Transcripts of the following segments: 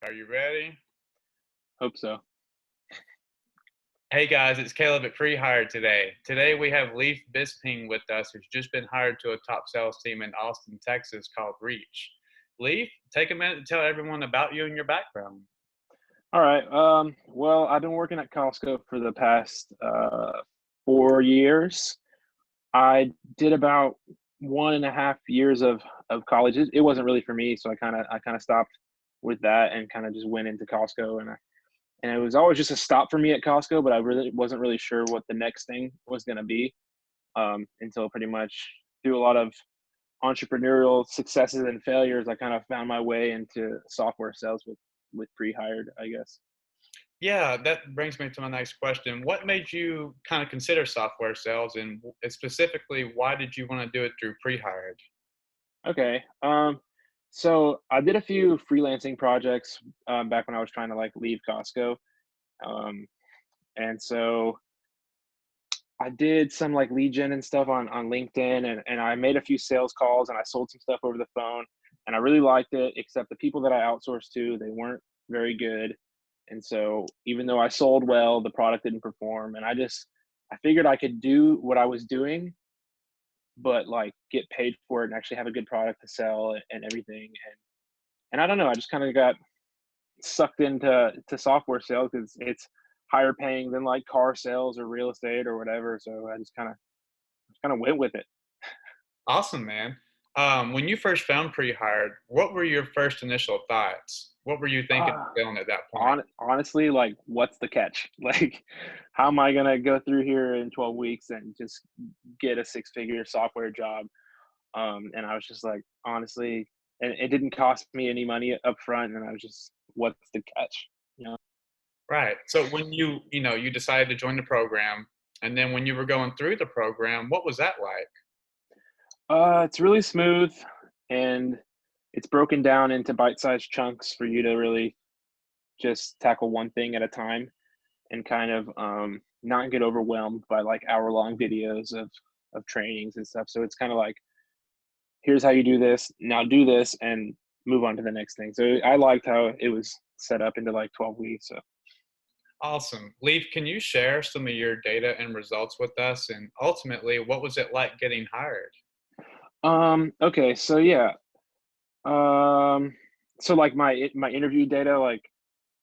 Are you ready? Hope so. Hey guys, it's Caleb at Prehired today. Today we have Leif Bisping with us, who's just been hired to a top sales team in Austin, Texas called Reach. Leif, take a minute to tell everyone about you and your background. All right. Well, I've been working at Costco for the past 4 years. I did about 1.5 years of college. It wasn't really for me, so I kind of stopped with that and kind of just went into Costco, and it was always just a stop for me at Costco, but I really wasn't really sure what the next thing was going to be until pretty much through a lot of entrepreneurial successes and failures, I kind of found my way into software sales with pre-hired, I guess. Yeah, that brings me to my next question. What made you kind of consider software sales, and specifically, why did you want to do it through Prehired? Okay. So I did a few freelancing projects back when I was trying to like leave Costco. Um, and so I did some like lead gen and stuff on LinkedIn, and I made a few sales calls and I sold some stuff over the phone, and I really liked it, except the people that I outsourced to, they weren't very good. And so even though I sold well, the product didn't perform. And I figured I could do what I was doing, but like get paid for it and actually have a good product to sell and everything. And I don't know, I just kind of got sucked into software sales because it's higher paying than like car sales or real estate or whatever. So I just kind of went with it. Awesome, man. When you first found Prehired, what were your first initial thoughts? What were you thinking Uh, and feeling at that point? Honestly, like, what's the catch? Like, how am I gonna go through here in 12 weeks and just get a six-figure software job? And I was just like, honestly, and it didn't cost me any money up front, and I was just, what's the catch? You know? Right. So when you decided to join the program, and then when you were going through the program, what was that like? It's really smooth, and it's broken down into bite-sized chunks for you to really just tackle one thing at a time and kind of not get overwhelmed by like hour-long videos of trainings and stuff. So it's kind of like, here's how you do this. Now do this and move on to the next thing. So I liked how it was set up into like 12 weeks. So Awesome. Leif, can you share some of your data and results with us? And ultimately, what was it like getting hired? okay, so yeah. Um so like my interview data, like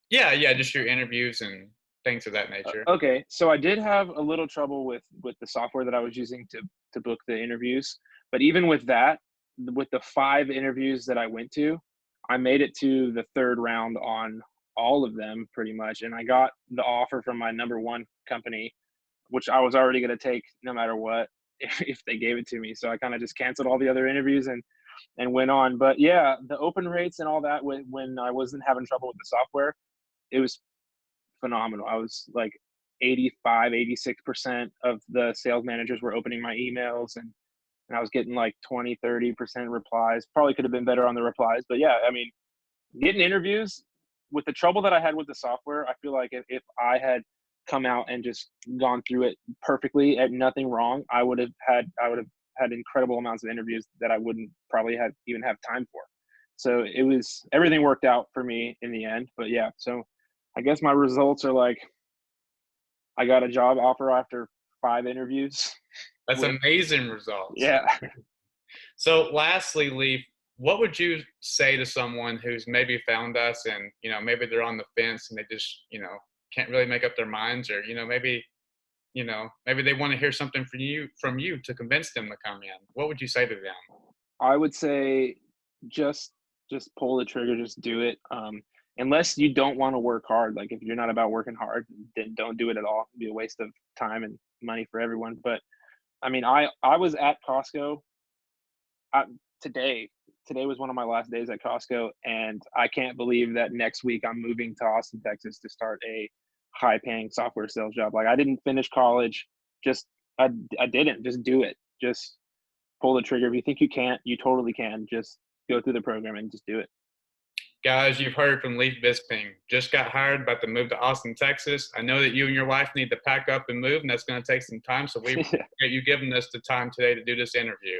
Yeah, yeah, just your interviews and things of that nature. okay, so I did have a little trouble with the software that I was using to book the interviews, but even with that, with the 5 interviews that I went to, I made it to the third round on all of them pretty much, and I got the offer from my number one company, which I was already going to take no matter what if they gave it to me. So I kind of just canceled all the other interviews and went on. But yeah, the open rates and all that when I wasn't having trouble with the software, it was phenomenal. I was like 85, 86% of the sales managers were opening my emails, and I was getting like 20, 30% replies. Probably could have been better on the replies, but yeah, I mean, getting interviews with the trouble that I had with the software, I feel like if I had come out and just gone through it perfectly at nothing wrong, I would have had incredible amounts of interviews that I wouldn't probably have even have time for. So it was everything worked out for me in the end. But yeah, so I guess my results are like I got a job offer after 5 interviews That's with amazing results. yeah. So lastly, Leif, what would you say to someone who's maybe found us and, maybe they're on the fence and they just, can't really make up their minds, or, maybe they want to hear something from you to convince them to come in. What would you say to them? I would say just just pull the trigger, just do it. Unless you don't want to work hard, like if you're not about working hard, then don't do it at all. It'd be a waste of time and money for everyone. But I mean, I was at Costco uh, today. Today was one of my last days at Costco, and I can't believe that next week I'm moving to Austin, Texas, to start a high-paying software sales job. Like I didn't finish college, just I I didn't just do it. Just pull the trigger. If you think you can't, you totally can. Just go through the program and just do it. Guys, you've heard from Leif Bisping. Just got hired, about to move to Austin, Texas. I know that you and your wife need to pack up and move, and that's going to take some time. So we appreciate you giving us the time today to do this interview.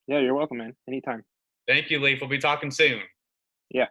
Yeah, you're welcome, man. Anytime. Thank you, Leif. We'll be talking soon. Yeah.